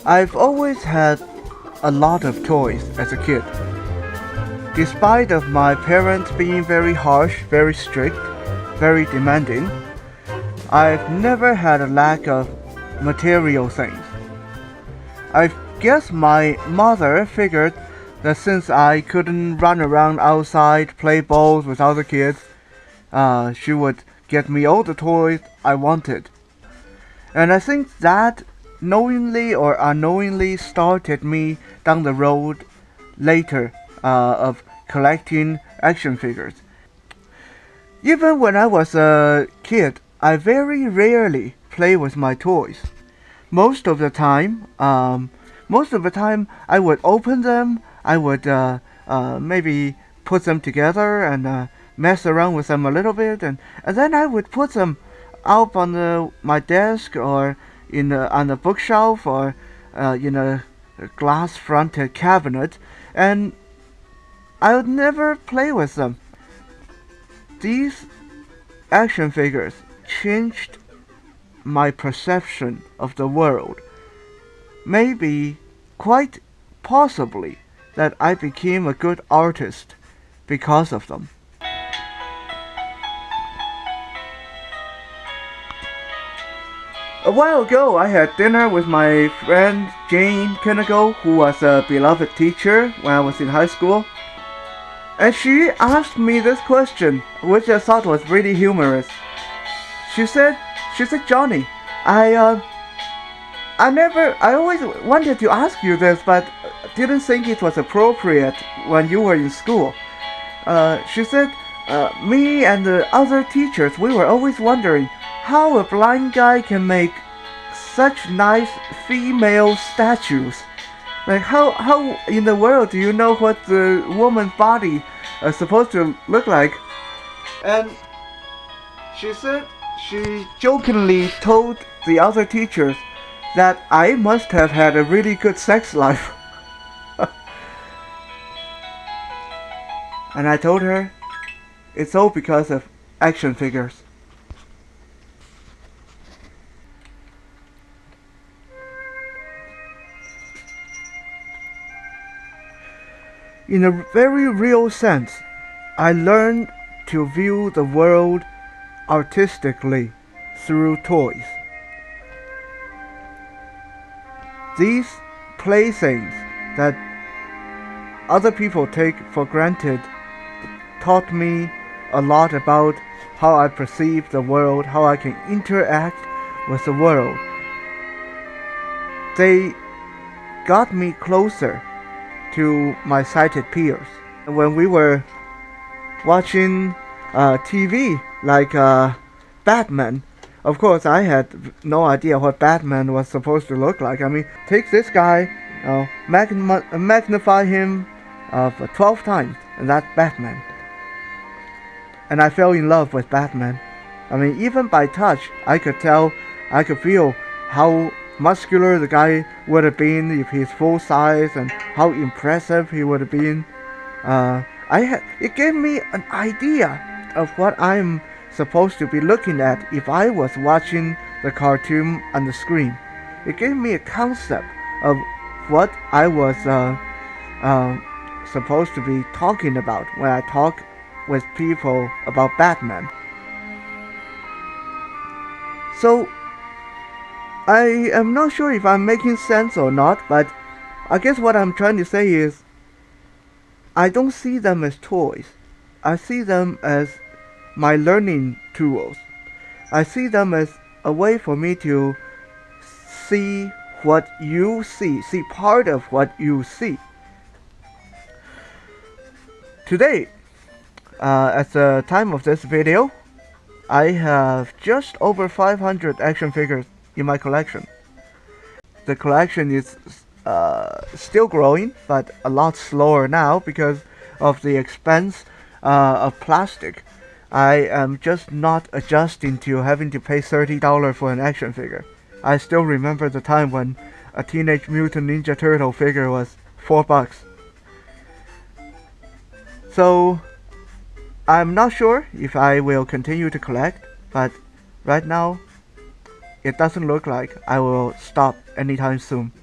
I've always had a lot of toys as a kid. Despite of my parents being very harsh, very strict, very demanding, I've never had a lack of material things. I guess my mother figured that since I couldn't run around outside, play balls with other kids, she would get me all the toys I wanted. And I think that knowingly or unknowingly started me down the road later of collecting action figures. Even when I was a kid, I very rarely play with my toys. Most of the time, I would open them. I would maybe put them together and mess around with them a little bit, and then I would put them up on my desk or on the bookshelf or in a glass-fronted cabinet, and I would never play with them. These action figures changed my perception of the world. Maybe, quite possibly, that I became a good artist because of them. A while ago, I had dinner with my friend Jane Kinnigo, who was a beloved teacher when I was in high school. And she asked me this question, which I thought was really humorous. She said, Johnny, I always wanted to ask you this, but didn't think it was appropriate when you were in school. She said, me and the other teachers, we were always wondering how a blind guy can make such nice female statues. Like how in the world do you know what the woman's body is supposed to look like? And she said she jokingly told the other teachers that I must have had a really good sex life. And I told her it's all because of action figures. In a very real sense, I learned to view the world artistically through toys. These playthings that other people take for granted taught me a lot about how I perceive the world, how I can interact with the world. They got me closer to my sighted peers. When we were watching TV like Batman, of course I had no idea what Batman was supposed to look like. I mean, take this guy, magnify him 12 times, and that's Batman. And I fell in love with Batman. I mean, even by touch, I could feel how muscular the guy would have been if he's full size, and how impressive he would have been. It gave me an idea of what I'm supposed to be looking at if I was watching the cartoon on the screen. It gave me a concept of what I was supposed to be talking about when I talk with people about Batman. So I am not sure if I'm making sense or not, but I guess what I'm trying to say is I don't see them as toys. I see them as my learning tools. I see them as a way for me to see what you see part of what you see. Today, at the time of this video, I have just over 500 action figures in my collection. The collection is still growing, but a lot slower now because of the expense of plastic. I am just not adjusting to having to pay $30 for an action figure. I still remember the time when a Teenage Mutant Ninja Turtle figure was $4. So I'm not sure if I will continue to collect, but right now it doesn't look like I will stop anytime soon.